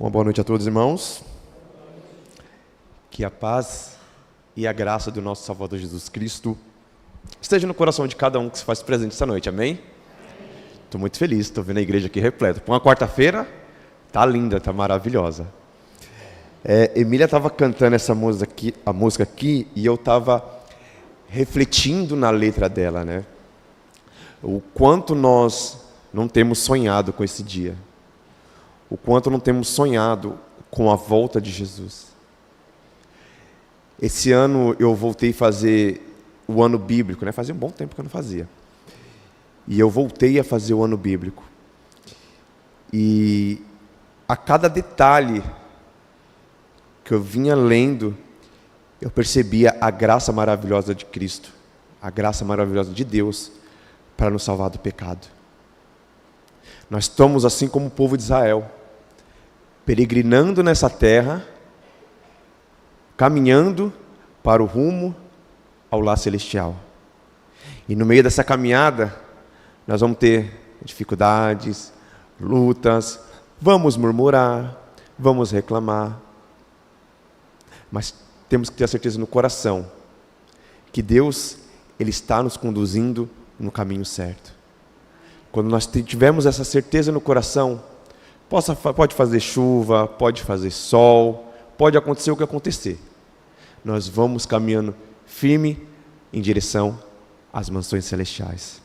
Uma boa noite a todos, irmãos. Que a paz e a graça do nosso Salvador Jesus Cristo esteja no coração de cada um que se faz presente essa noite, amém? Estou muito feliz, estou vendo a igreja aqui repleta. Para uma quarta-feira, tá linda, tá maravilhosa. Emília estava cantando essa música aqui, e eu estava refletindo na letra dela, né? O quanto nós não temos sonhado com esse dia. O quanto não temos sonhado com a volta de Jesus. Esse ano eu voltei a fazer o ano bíblico, né? Fazia um bom tempo que eu não fazia. E eu voltei a fazer o ano bíblico. E a cada detalhe que eu vinha lendo, eu percebia a graça maravilhosa de Cristo, a graça maravilhosa de Deus para nos salvar do pecado. Nós estamos assim como o povo de Israel, peregrinando nessa terra, caminhando para o rumo ao lar celestial. E no meio dessa caminhada, nós vamos ter dificuldades, lutas, vamos murmurar, vamos reclamar. Mas temos que ter a certeza no coração que Deus, Ele está nos conduzindo no caminho certo. Quando nós tivermos essa certeza no coração, pode fazer chuva, pode fazer sol, pode acontecer o que acontecer. Nós vamos caminhando firme em direção às mansões celestiais.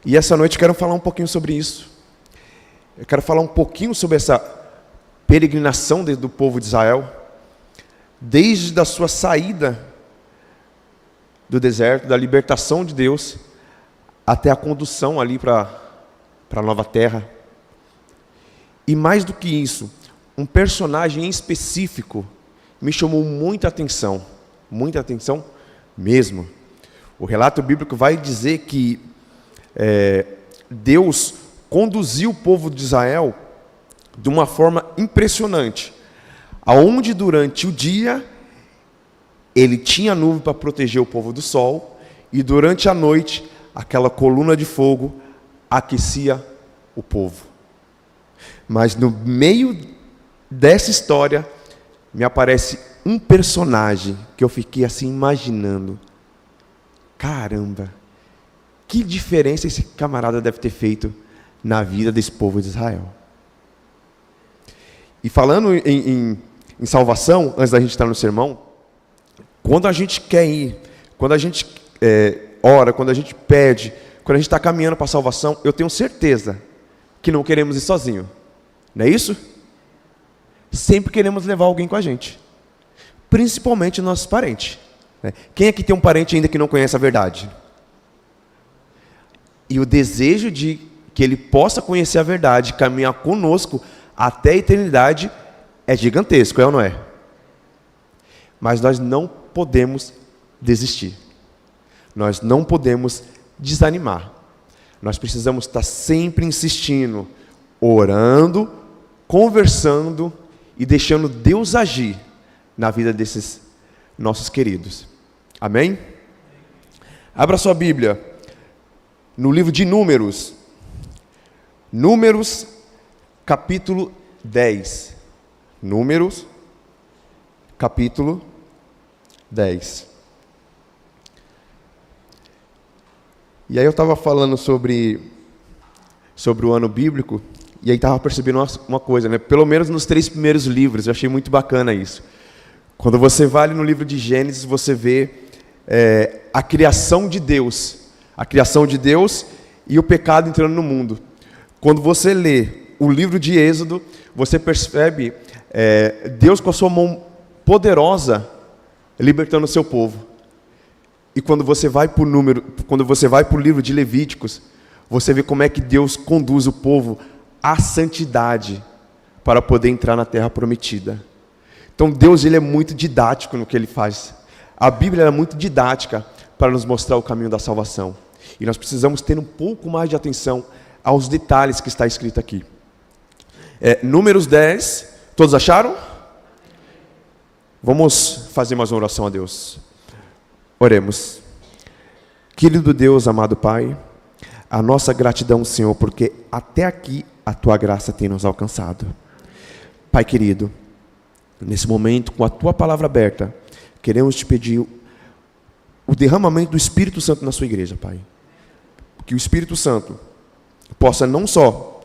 E essa noite eu quero falar um pouquinho sobre isso. Eu quero falar um pouquinho sobre essa peregrinação do povo de Israel, desde a sua saída do deserto, da libertação de Deus, até a condução ali para a nova terra. E mais do que isso, um personagem em específico me chamou muita atenção mesmo. O relato bíblico vai dizer que Deus conduziu o povo de Israel de uma forma impressionante, aonde durante o dia ele tinha nuvem para proteger o povo do sol, e durante a noite aquela coluna de fogo aquecia o povo. Mas no meio dessa história me aparece um personagem que eu fiquei assim imaginando. Caramba, que diferença esse camarada deve ter feito na vida desse povo de Israel. E falando em salvação, antes da gente estar no sermão, quando a gente quer ir, quando a gente ora, quando a gente pede, quando a gente está caminhando para a salvação, eu tenho certeza que não queremos ir sozinho. Não é isso? Sempre queremos levar alguém com a gente. Principalmente nossos parentes. Quem aqui tem um parente ainda que não conhece a verdade? E o desejo de que ele possa conhecer a verdade, caminhar conosco até a eternidade, é gigantesco, é ou não é? Mas nós não podemos desistir. Nós não podemos desanimar. Nós precisamos estar sempre insistindo, orando, conversando e deixando Deus agir na vida desses nossos queridos. Amém? Abra sua Bíblia no livro de Números. Números, capítulo 10. Números, capítulo 10. E aí eu estava falando sobre o ano bíblico, e aí estava percebendo uma coisa, né? Pelo menos nos 3 primeiros livros, eu achei muito bacana isso. Quando você vai ali no livro de Gênesis, você vê a criação de Deus. A criação de Deus e o pecado entrando no mundo. Quando você lê o livro de Êxodo, você percebe Deus com a sua mão poderosa libertando o seu povo. E quando você vai para o livro de Levíticos, você vê como é que Deus conduz o povo à santidade para poder entrar na terra prometida. Então Deus, ele é muito didático no que ele faz. A Bíblia é muito didática para nos mostrar o caminho da salvação. E nós precisamos ter um pouco mais de atenção aos detalhes que está escrito aqui. Números 10, todos acharam? Vamos fazer mais uma oração a Deus. Oremos. Querido Deus, amado Pai, a nossa gratidão, Senhor, porque até aqui a Tua graça tem nos alcançado. Pai querido, nesse momento, com a Tua palavra aberta, queremos Te pedir o derramamento do Espírito Santo na Sua igreja, Pai. Que o Espírito Santo possa não só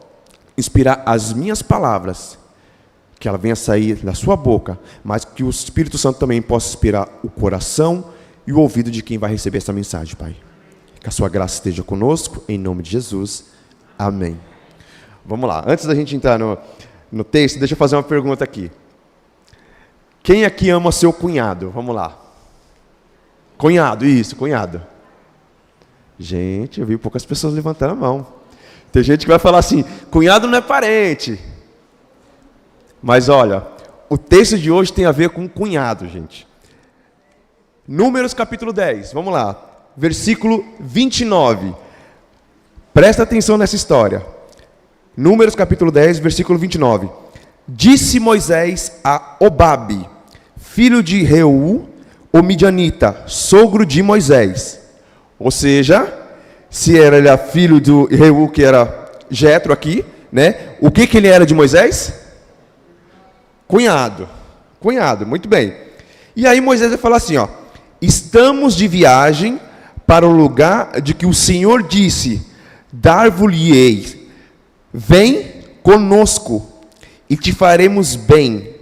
inspirar as minhas palavras, que ela venha sair da Sua boca, mas que o Espírito Santo também possa inspirar o coração e o ouvido de quem vai receber essa mensagem, Pai. Que a Sua graça esteja conosco, em nome de Jesus. Amém. Vamos lá, antes da gente entrar no texto, deixa eu fazer uma pergunta aqui. Quem aqui ama seu cunhado? Vamos lá. Cunhado, isso, cunhado. Gente, eu vi poucas pessoas levantando a mão. Tem gente que vai falar assim, cunhado não é parente. Mas olha, o texto de hoje tem a ver com cunhado, gente. Números capítulo 10, vamos lá. Versículo 29. Presta atenção nessa história. Números capítulo 10, versículo 29. Disse Moisés a Obabe, filho de Reu, o midianita, sogro de Moisés. Ou seja, se ele era filho do Reu, que era Jetro aqui, né? O que ele era de Moisés? Cunhado. Cunhado, muito bem. E aí Moisés vai falar assim, ó: estamos de viagem para o lugar de que o Senhor disse, dar-vos-lhe-ei, vem conosco e te faremos bem,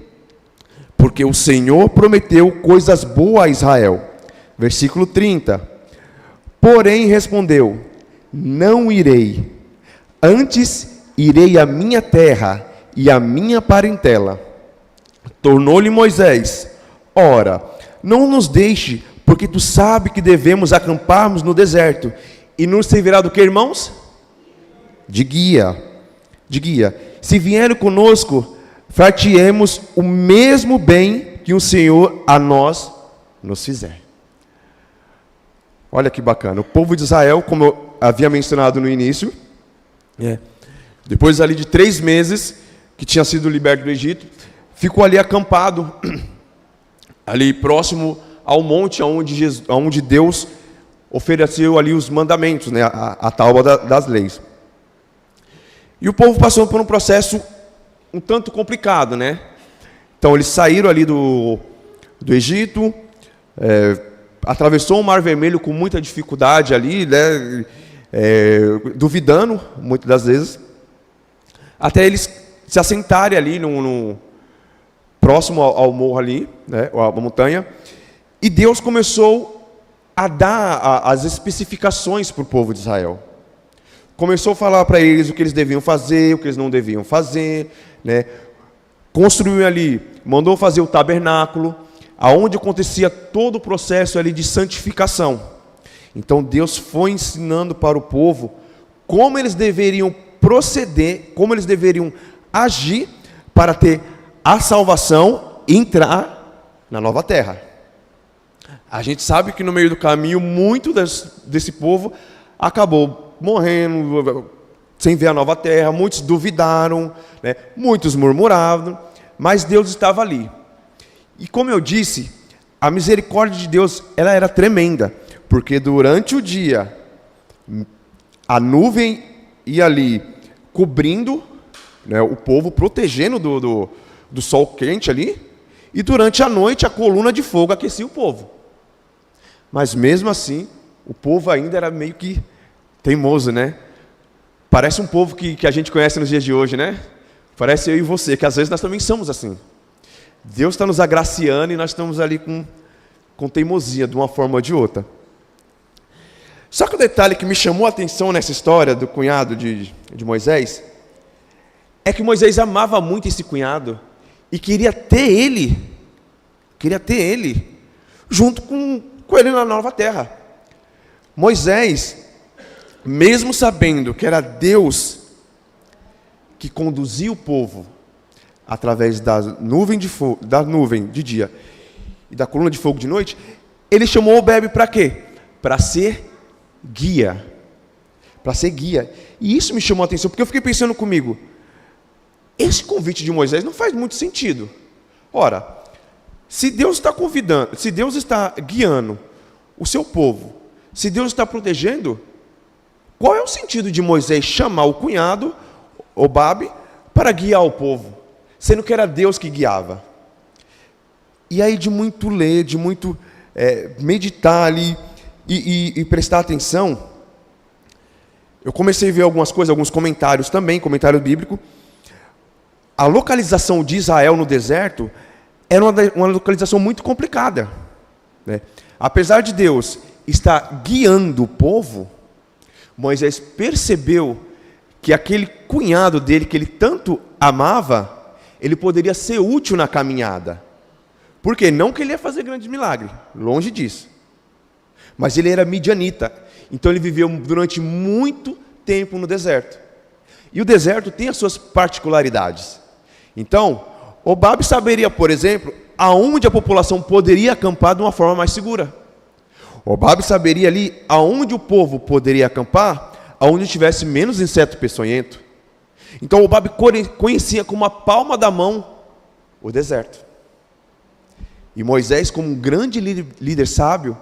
porque o Senhor prometeu coisas boas a Israel. Versículo 30. Porém respondeu, não irei, antes irei à minha terra e à minha parentela. Tornou-lhe Moisés, ora, não nos deixe, porque tu sabes que devemos acamparmos no deserto, e nos servirá do que, irmãos? De guia. De guia. Se vierem conosco, fartiemos o mesmo bem que o Senhor a nós nos fizer. Olha que bacana. O povo de Israel, como eu havia mencionado no início, depois ali de 3 meses que tinha sido liberto do Egito, ficou ali acampado, ali próximo ao monte onde Deus ofereceu ali os mandamentos, né, a tábua das leis. E o povo passou por um processo um tanto complicado, né? Então eles saíram ali do Egito, atravessou o Mar Vermelho com muita dificuldade ali, né, duvidando muitas das vezes, até eles se assentarem ali próximo ao morro ali, né, a montanha, e Deus começou a dar as especificações para o povo de Israel. Começou a falar para eles o que eles deviam fazer, o que eles não deviam fazer, né? Construiu ali, mandou fazer o tabernáculo, aonde acontecia todo o processo ali de santificação. Então Deus foi ensinando para o povo como eles deveriam proceder, como eles deveriam agir para ter a salvação e entrar na nova terra. A gente sabe que no meio do caminho, muito desse povo acabou morrendo, sem ver a nova terra, muitos duvidaram, né? Muitos murmuravam, mas Deus estava ali. E como eu disse, a misericórdia de Deus, ela era tremenda, porque durante o dia, a nuvem ia ali cobrindo, né, o povo, protegendo do sol quente ali, e durante a noite a coluna de fogo aquecia o povo. Mas mesmo assim, o povo ainda era meio que teimoso, né? Parece um povo que a gente conhece nos dias de hoje, né? Parece eu e você, que às vezes nós também somos assim. Deus está nos agraciando e nós estamos ali com teimosia, de uma forma ou de outra. Só que o detalhe que me chamou a atenção nessa história do cunhado de Moisés, é que Moisés amava muito esse cunhado, e queria ter ele junto com ele na nova terra. Moisés, mesmo sabendo que era Deus que conduzia o povo através da nuvem de dia e da coluna de fogo de noite, ele chamou Obabe para quê? Para ser guia. Para ser guia. E isso me chamou a atenção, porque eu fiquei pensando comigo, esse convite de Moisés não faz muito sentido. Ora, se Deus está convidando, se Deus está guiando o seu povo, se Deus está protegendo, qual é o sentido de Moisés chamar o cunhado, Obabe, para guiar o povo? sendo que era Deus que guiava. E aí, de muito ler, de muito meditar ali e prestar atenção, eu comecei a ver algumas coisas, alguns comentários também, comentário bíblico. A localização de Israel no deserto era uma localização muito complicada, né? Apesar de Deus estar guiando o povo, Moisés percebeu que aquele cunhado dele, que ele tanto amava, ele poderia ser útil na caminhada. Por quê? Não que ele ia fazer grande milagre, longe disso. Mas ele era midianita, então ele viveu durante muito tempo no deserto. E o deserto tem as suas particularidades. Então, Hobabe saberia, por exemplo, aonde a população poderia acampar de uma forma mais segura. Hobabe saberia ali aonde o povo poderia acampar, aonde tivesse menos inseto peçonhento. Então Hobabe conhecia como a palma da mão o deserto. E Moisés, como um grande líder sábio,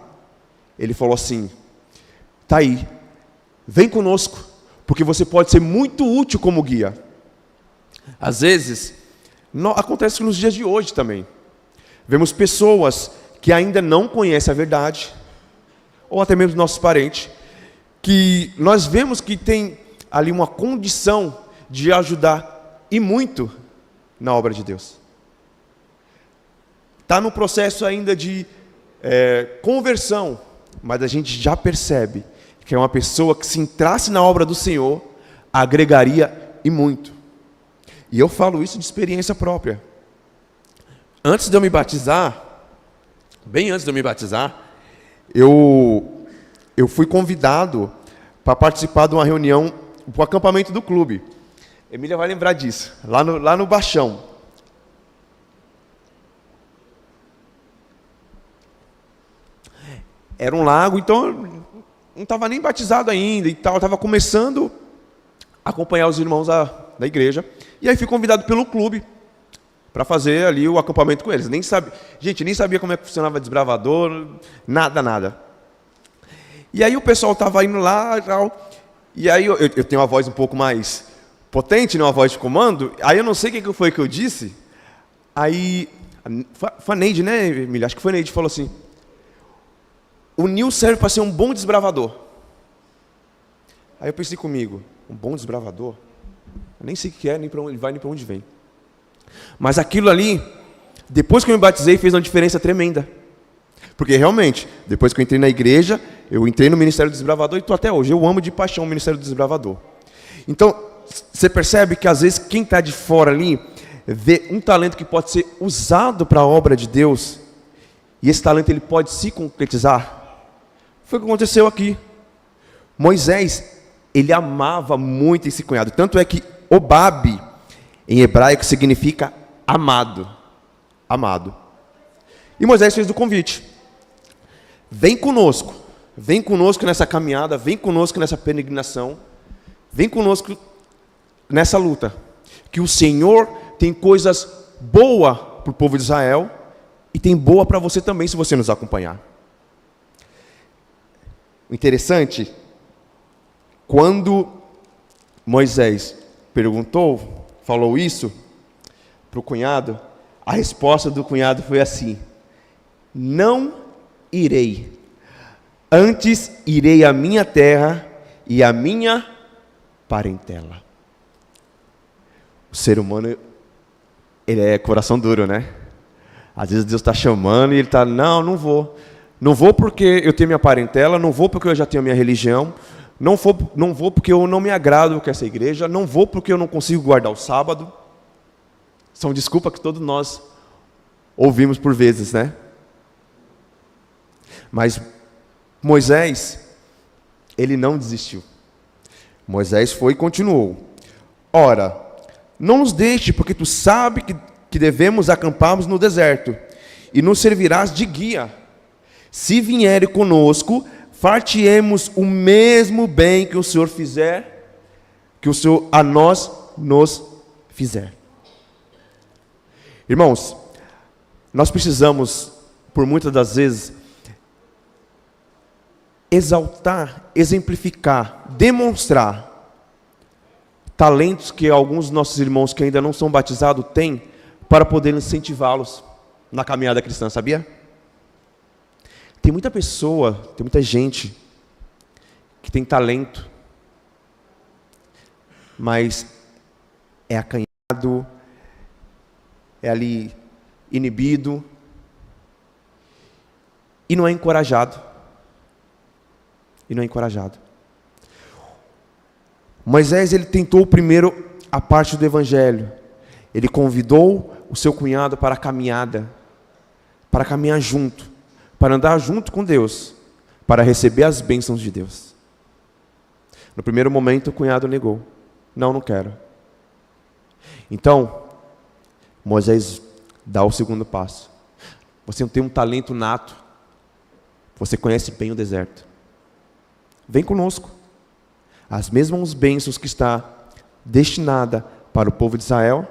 ele falou assim: tá aí, vem conosco, porque você pode ser muito útil como guia. Às vezes, acontece nos dias de hoje também. Vemos pessoas que ainda não conhecem a verdade, ou até mesmo nossos parentes, que nós vemos que tem ali uma condição de ajudar, e muito, na obra de Deus. Está no processo ainda de conversão, mas a gente já percebe que é uma pessoa que, se entrasse na obra do Senhor, agregaria e muito. E eu falo isso de experiência própria. Antes de eu me batizar, bem antes de eu me batizar, eu fui convidado para participar de uma reunião para o acampamento do clube. Emília vai lembrar disso, lá no Baixão. Era um lago, então eu não estava nem batizado ainda e tal, estava começando a acompanhar os irmãos da igreja. E aí fui convidado pelo clube para fazer ali o acampamento com eles. Nem sabia como é que funcionava desbravador, nada. E aí o pessoal estava indo lá e tal. E aí eu tenho uma voz um pouco mais potente, né, uma voz de comando. Aí eu não sei o que foi que eu disse. Aí, foi a Neide, né, Emília? Acho que foi a Neide que falou assim: o Nil serve para ser um bom desbravador. Aí eu pensei comigo: um bom desbravador? Eu nem sei o que é, nem para onde ele vai, nem para onde vem. Mas aquilo ali, depois que eu me batizei, fez uma diferença tremenda. Porque realmente, depois que eu entrei na igreja, eu entrei no Ministério do Desbravador e estou até hoje. Eu amo de paixão o Ministério do Desbravador. Então, você percebe que às vezes quem está de fora ali, vê um talento que pode ser usado para a obra de Deus, e esse talento ele pode se concretizar. Foi o que aconteceu aqui. Moisés, ele amava muito esse cunhado. Tanto é que Hobabe, em hebraico, significa amado. Amado. E Moisés fez o convite: vem conosco nessa caminhada, vem conosco nessa peregrinação, vem conosco nessa luta, que o Senhor tem coisas boas para o povo de Israel, e tem boa para você também, se você nos acompanhar. O interessante, quando Moisés falou isso para o cunhado, a resposta do cunhado foi assim: não irei, antes irei à minha terra e à minha parentela. O ser humano, ele é coração duro, né? Às vezes Deus está chamando e ele está: não vou. Não vou porque eu tenho minha parentela, não vou porque eu já tenho a minha religião, não vou porque eu não me agrado com essa igreja, não vou porque eu não consigo guardar o sábado. São desculpas que todos nós ouvimos por vezes, né? Mas Moisés, ele não desistiu. Moisés foi e continuou: ora, não nos deixe, porque tu sabes que devemos acamparmos no deserto, e nos servirás de guia. Se vierem conosco, fartiemos o mesmo bem que o Senhor fizer, que o Senhor a nós nos fizer. Irmãos, nós precisamos, por muitas das vezes, exaltar, exemplificar, demonstrar talentos que alguns dos nossos irmãos que ainda não são batizados têm, para poder incentivá-los na caminhada cristã, sabia? Tem muita pessoa, tem muita gente que tem talento, mas é acanhado, é ali inibido e não é encorajado. Moisés, ele tentou primeiro a parte do evangelho. Ele convidou o seu cunhado para a caminhada, para caminhar junto, para andar junto com Deus, para receber as bênçãos de Deus. No primeiro momento, o cunhado negou. Não quero. Então, Moisés dá o segundo passo. Você tem um talento nato. Você conhece bem o deserto. Vem conosco. As mesmas bênçãos que está destinada para o povo de Israel,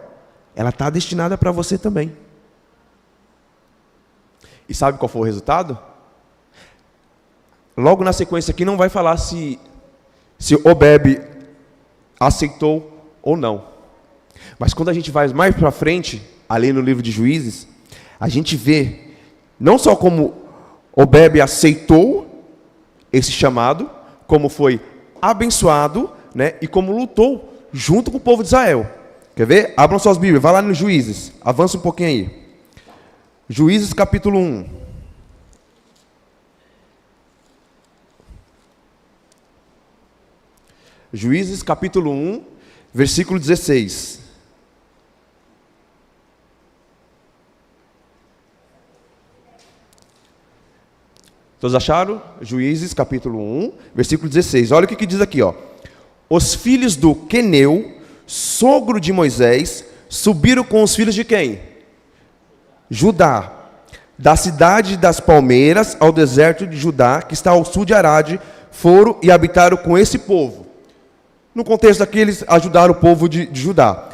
ela está destinada para você também. E sabe qual foi o resultado? Logo na sequência aqui não vai falar se Obed aceitou ou não. Mas quando a gente vai mais para frente, ali no livro de Juízes, a gente vê não só como Obed aceitou esse chamado, como foi abençoado, né, e como lutou junto com o povo de Israel. Quer ver? Abram suas Bíblias, vai lá no Juízes, avança um pouquinho aí. Juízes capítulo 1. Juízes capítulo 1, versículo 16. Todos acharam? Juízes capítulo 1, versículo 16. Olha o que diz aqui, ó. Os filhos do Queneu, sogro de Moisés, subiram com os filhos de quem? Judá. Da cidade das palmeiras ao deserto de Judá, que está ao sul de Arade, foram e habitaram com esse povo. No contexto aqui, eles ajudaram o povo de Judá.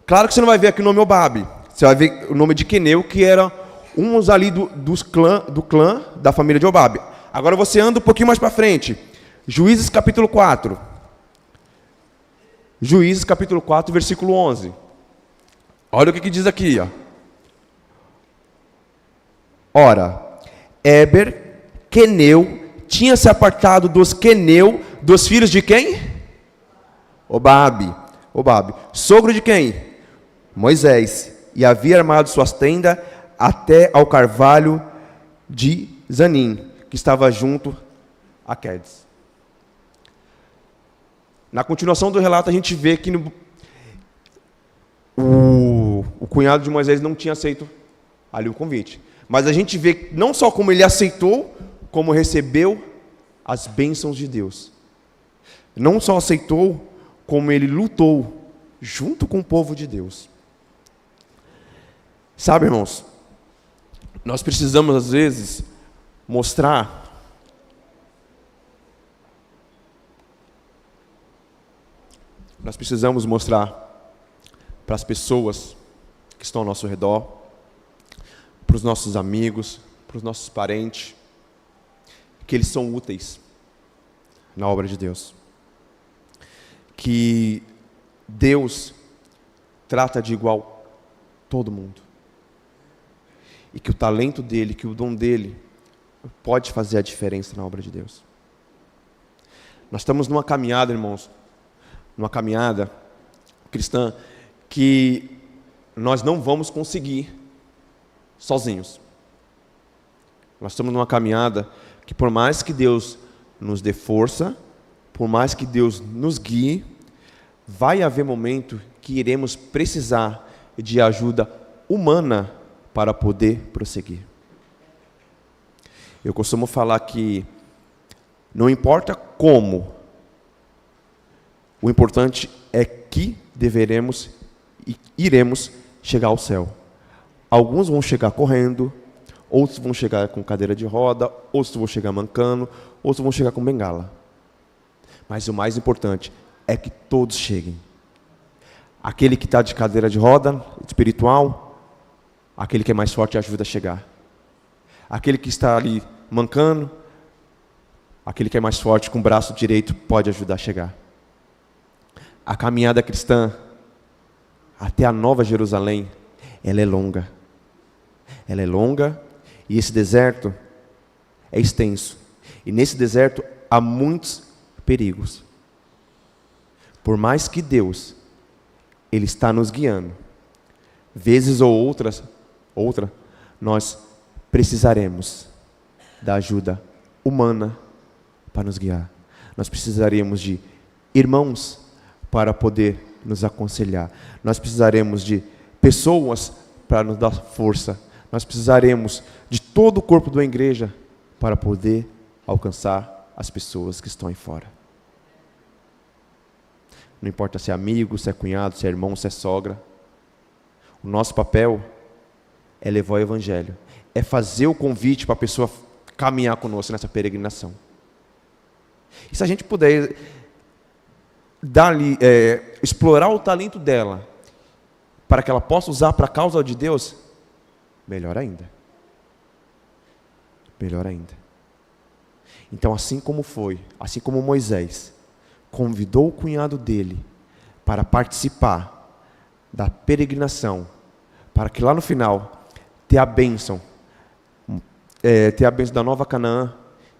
Claro que você não vai ver aqui o nome Obabe. Você vai ver o nome de Queneu, que era uns ali do clã da família de Obabe. Agora você anda um pouquinho mais para frente. Juízes capítulo 4. Juízes capítulo 4, versículo 11. Olha o que diz aqui, ó. Ora, Éber, Queneu, tinha se apartado dos Queneu, dos filhos de quem? Obabe. Sogro de quem? Moisés. E havia armado suas tendas até ao carvalho de Zanim, que estava junto a Quedes. Na continuação do relato, a gente vê que o cunhado de Moisés não tinha aceito ali o convite. Mas a gente vê não só como ele aceitou, como recebeu as bênçãos de Deus. Não só aceitou, como ele lutou junto com o povo de Deus. Sabe, irmãos, nós precisamos, às vezes, mostrar para as pessoas que estão ao nosso redor, para os nossos amigos, para os nossos parentes, que eles são úteis na obra de Deus. Que Deus trata de igual todo mundo. E que o talento dele, que o dom dele, pode fazer a diferença na obra de Deus. Nós estamos numa caminhada, irmãos, numa caminhada cristã, que nós não vamos conseguir sozinhos. Nós estamos numa caminhada que, por mais que Deus nos dê força, por mais que Deus nos guie, vai haver momento que iremos precisar de ajuda humana para poder prosseguir. Eu costumo falar que não importa como, o importante é que deveremos e iremos chegar ao céu. Alguns vão chegar correndo, outros vão chegar com cadeira de roda, outros vão chegar mancando, outros vão chegar com bengala. Mas o mais importante é que todos cheguem. Aquele que está de cadeira de roda, espiritual, aquele que é mais forte ajuda a chegar. Aquele que está ali mancando, aquele que é mais forte com o braço direito pode ajudar a chegar. A caminhada cristã até a Nova Jerusalém ela é longa. Ela é longa e esse deserto é extenso. E nesse deserto há muitos perigos. Por mais que Deus, Ele está nos guiando, vezes ou outra, nós precisaremos da ajuda humana para nos guiar. Nós precisaremos de irmãos para poder nos aconselhar. Nós precisaremos de pessoas para nos dar força. Nós precisaremos de todo o corpo da igreja para poder alcançar as pessoas que estão aí fora. Não importa se é amigo, se é cunhado, se é irmão, se é sogra. O nosso papel é levar o evangelho, é fazer o convite para a pessoa caminhar conosco nessa peregrinação. E se a gente puder explorar o talento dela para que ela possa usar para a causa de Deus, melhor ainda. Melhor ainda. Então, assim como Moisés convidou o cunhado dele para participar da peregrinação, para que lá no final ter a bênção da Nova Canaã,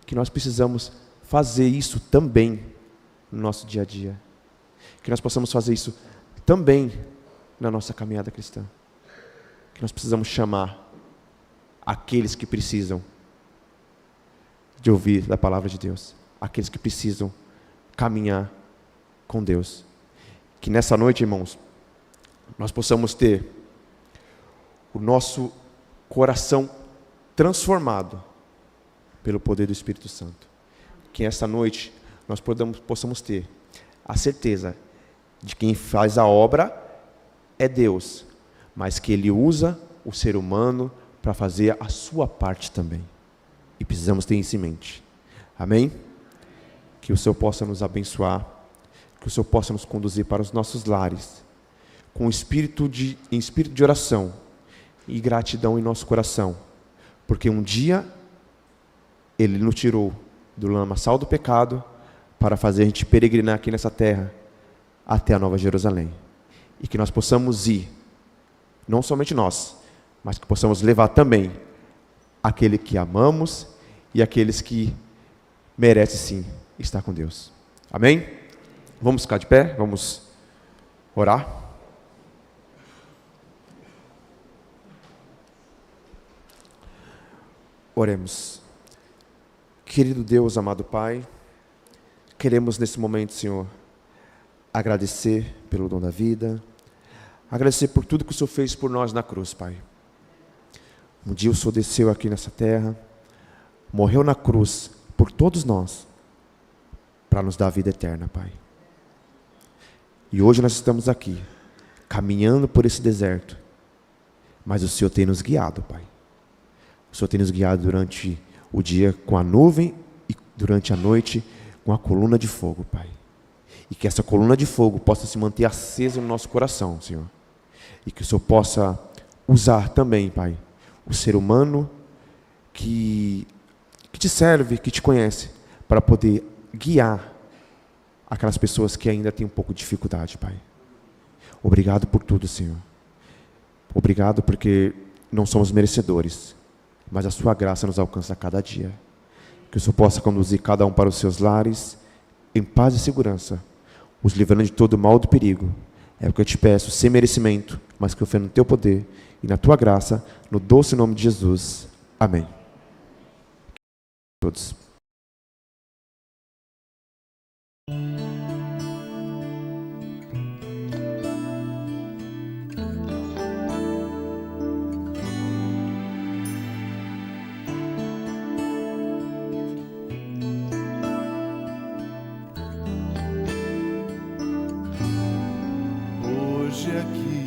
que nós precisamos fazer isso também no nosso dia a dia. Que nós possamos fazer isso também na nossa caminhada cristã. Que nós precisamos chamar aqueles que precisam de ouvir da palavra de Deus, aqueles que precisam caminhar com Deus. Que nessa noite, irmãos, nós possamos ter o nosso coração transformado pelo poder do Espírito Santo. Que essa noite nós possamos ter a certeza de que quem faz a obra é Deus, mas que Ele usa o ser humano para fazer a sua parte também. E precisamos ter isso em mente. Amém? Que o Senhor possa nos abençoar, que o Senhor possa nos conduzir para os nossos lares, com espírito de oração e gratidão em nosso coração, porque um dia Ele nos tirou do lamaçal do pecado para fazer a gente peregrinar aqui nessa terra até a Nova Jerusalém. E que nós possamos ir, não somente nós, mas que possamos levar também aquele que amamos e aqueles que merecem sim estar com Deus. Amém? Vamos ficar de pé, vamos orar. Oremos. Querido Deus, amado Pai, queremos nesse momento, Senhor, agradecer pelo dom da vida, agradecer por tudo que o Senhor fez por nós na cruz, Pai. Um dia o Senhor desceu aqui nessa terra, morreu na cruz por todos nós, para nos dar a vida eterna, Pai. E hoje nós estamos aqui, caminhando por esse deserto, mas o Senhor tem nos guiado, Pai. O Senhor tem nos guiado durante o dia com a nuvem e durante a noite com a coluna de fogo, Pai. E que essa coluna de fogo possa se manter acesa no nosso coração, Senhor. E que o Senhor possa usar também, Pai, o ser humano que te serve, que te conhece, para poder guiar aquelas pessoas que ainda têm um pouco de dificuldade, Pai. Obrigado por tudo, Senhor. Obrigado porque não somos merecedores, mas a sua graça nos alcança a cada dia. Que o Senhor possa conduzir cada um para os seus lares, em paz e segurança, os livrando de todo o mal do perigo. É o que eu te peço, sem merecimento, mas que eu fé no teu poder e na tua graça, no doce nome de Jesus. Amém. Todos. Hoje aqui